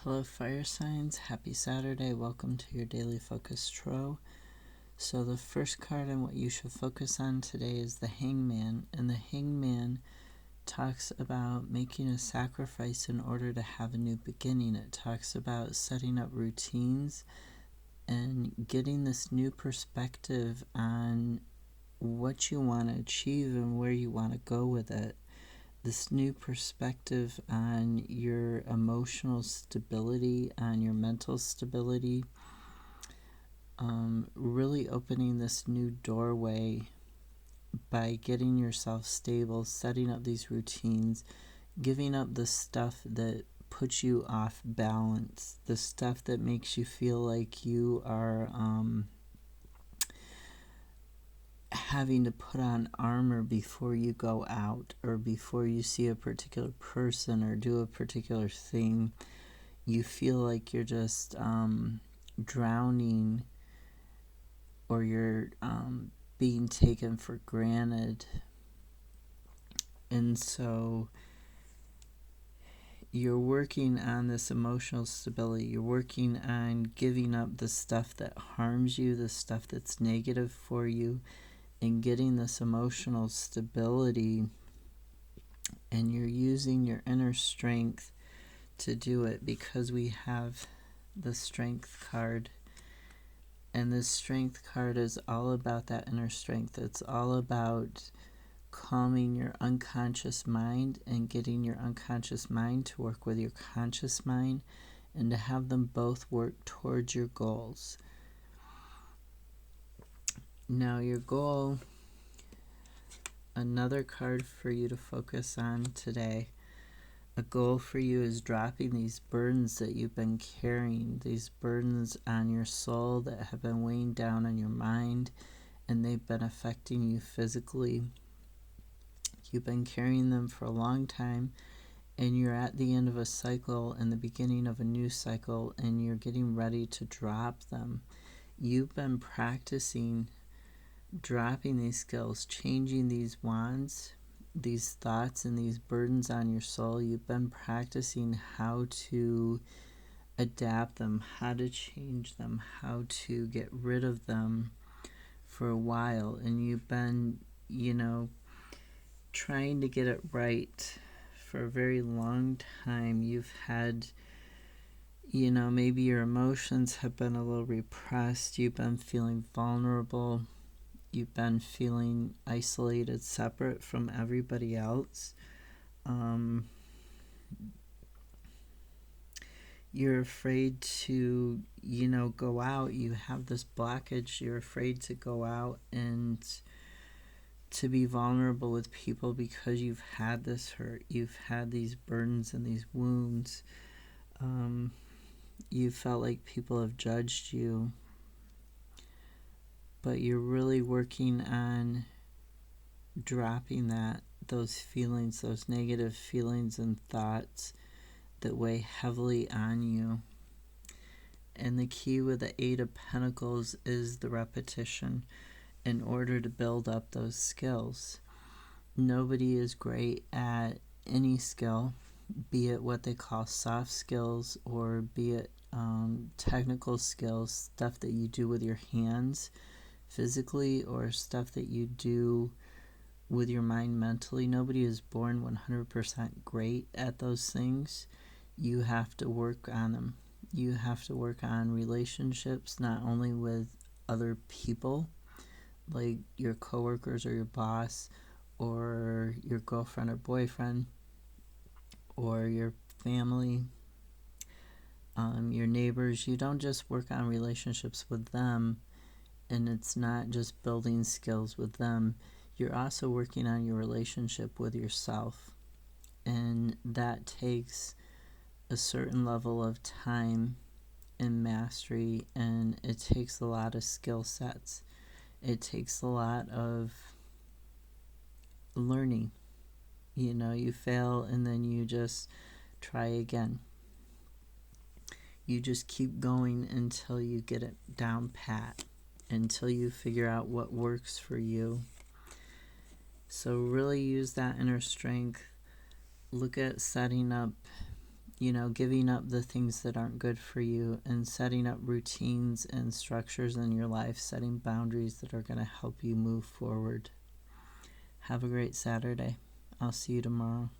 Hello fire signs, happy Saturday, welcome to your daily focus tarot. So the first card and what you should focus on today is the Hangman, and the Hangman talks about making a sacrifice in order to have a new beginning. It talks about setting up routines and getting this new perspective on what you want to achieve and where you want to go with it. This new perspective on your emotional stability, on your mental stability, really opening this new doorway by getting yourself stable, setting up these routines, giving up the stuff that puts you off balance, the stuff that makes you feel like you are having to put on armor before you go out or before you see a particular person or do a particular thing. You feel like you're just drowning, or you're being taken for granted. And so you're working on this emotional stability. You're working on giving up the stuff that harms you, the stuff that's negative for you, and getting this emotional stability, and you're using your inner strength to do it, because we have the strength card, and this strength card is all about that inner strength. It's all about calming your unconscious mind and getting your unconscious mind to work with your conscious mind, and to have them both work towards your goals. Now your goal, another card for you to focus on today, a goal for you is dropping these burdens that you've been carrying, these burdens on your soul that have been weighing down on your mind, and they've been affecting you physically. You've been carrying them for a long time, and you're at the end of a cycle and the beginning of a new cycle, and you're getting ready to drop them. You've been practicing dropping these skills, changing these wands, these thoughts and these burdens on your soul. You've been practicing how to adapt them, how to change them, how to get rid of them for a while. And you've been, trying to get it right for a very long time. You've had, maybe your emotions have been a little repressed. You've been feeling vulnerable. You've been feeling isolated, separate from everybody else. You're afraid to, go out. You have this blockage. You're afraid to go out and to be vulnerable with people because you've had this hurt. You've had these burdens and these wounds. You felt like people have judged you. But you're really working on dropping those feelings, those negative feelings and thoughts that weigh heavily on you. And the key with the Eight of Pentacles is the repetition in order to build up those skills. Nobody is great at any skill, be it what they call soft skills, or be it technical skills, stuff that you do with your hands physically, or stuff that you do with your mind mentally. Nobody is born 100% great at those things. You have to work on them. You have to work on relationships, not only with other people, like your coworkers or your boss, or your girlfriend or boyfriend, or your family, your neighbors. You don't just work on relationships with them, and it's not just building skills with them. You're also working on your relationship with yourself, and that takes a certain level of time and mastery, and it takes a lot of skill sets. It takes a lot of learning. You fail and then you just try again. You just keep going until you get it down pat, until you figure out what works for you. So really use that inner strength. Look at setting up giving up the things that aren't good for you and setting up routines and structures in your life, setting boundaries that are going to help you move forward. Have a great Saturday. I'll see you tomorrow.